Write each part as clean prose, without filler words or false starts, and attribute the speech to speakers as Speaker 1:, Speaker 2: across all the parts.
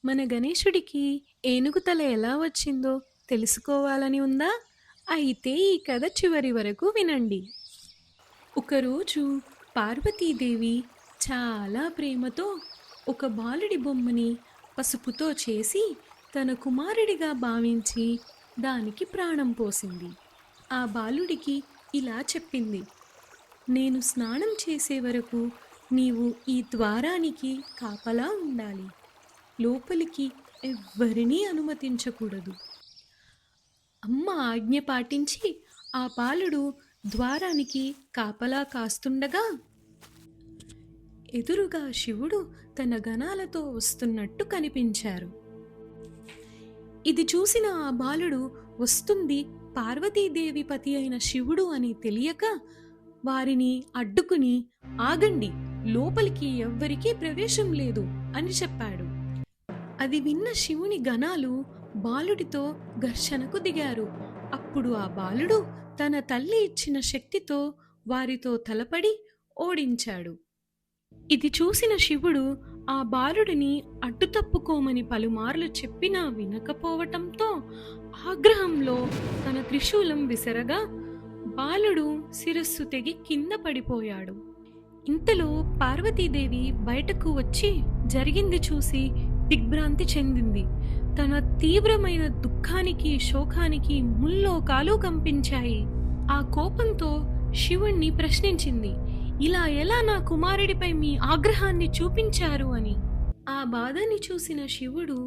Speaker 1: మన గణేశుడికి ఏనుగు తల ఎలా వచ్చిందో తెలుసుకోవాలని ఉందా? అయితే ఈ కథ చివరి వరకు వినండి. ఒకరోజు పార్వతీదేవి చాలా ప్రేమతో ఒక బాలుడి బొమ్మని పసుపుతో చేసి తన కుమారుడిగా భావించి దానికి ప్రాణం పోసింది. ఆ బాలుడికి ఇలా చెప్పింది: నేను స్నానం చేసే వరకు నీవు ఈ ద్వారానికి కాపలా ఉండాలి. లోపలికి ఎవ్వరినీ అనుమతించకూడదు. అమ్మ ఆజ్ఞ పాటించి ఆ బాలుడు ద్వారానికి కాపలా కాస్తుండగా ఎదురుగా శివుడు తన గణాలతో వస్తున్నట్టు కనిపించారు. ఇది చూసిన ఆ బాలుడు వస్తుంది పార్వతీదేవి పతి అయిన శివుడు అని తెలియక వారిని అడ్డుకుని, ఆగండి, లోపలికి ఎవ్వరికీ ప్రవేశం లేదు అని చెప్పాడు. అది విన్న శివుని గణాలు బాలుడితో ఘర్షణకు దిగారు. అప్పుడు ఆ బాలుడు తన తల్లి ఇచ్చిన శక్తితో వారితో తలపడి ఓడించాడు. ఇది చూసిన శివుడు ఆ బాలుడిని అడ్డు తప్పుకోమని పలుమార్లు చెప్పినా వినకపోవటంతో ఆగ్రహంలో తన త్రిశూలం విసరగా బాలుడు శిరస్సు తెగి కింద పడిపోయాడు. ఇంతలో పార్వతీదేవి బయటకు వచ్చి జరిగింది చూసి దిగ్భ్రాంతి చెందింది. తన తీవ్రమైన దుఃఖానికి, శోకానికి ముల్లోకాలు కంపించాయి. ఆ కోపంతో శివుణ్ణి ప్రశ్నించింది, ఇలా ఎలా నా కుమారుడిపై మీ ఆగ్రహాన్ని చూపించారు అని. ఆ బాధని చూసిన శివుడు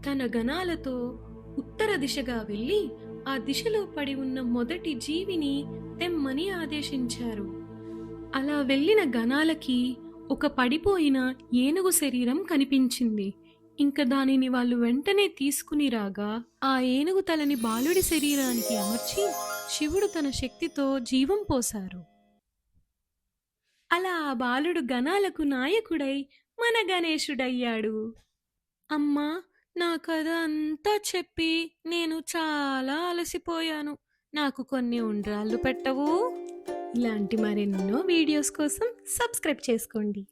Speaker 1: తన గణాలతో ఉత్తర దిశగా వెళ్ళి ఆ దిశలో పడి ఉన్న మొదటి జీవిని తెమ్మని ఆదేశించారు. అలా వెళ్ళిన గణాలకి ఒక పడిపోయిన ఏనుగు శరీరం కనిపించింది. ఇంక దానిని వాళ్ళు వెంటనే తీసుకుని రాగా ఆ ఏనుగు తలని బాలుడి శరీరానికి అమర్చి శివుడు తన శక్తితో జీవం పోశారు. అలా ఆ బాలుడు గణాలకు నాయకుడై మన గణేశుడయ్యాడు. అమ్మా, నా కథ అంతా చెప్పి నేను చాలా అలసిపోయాను. నాకు కొన్ని ఉండ్రాళ్ళు పెట్టవు? ఇలాంటి మరెన్నో వీడియోస్ కోసం సబ్స్క్రైబ్ చేసుకోండి.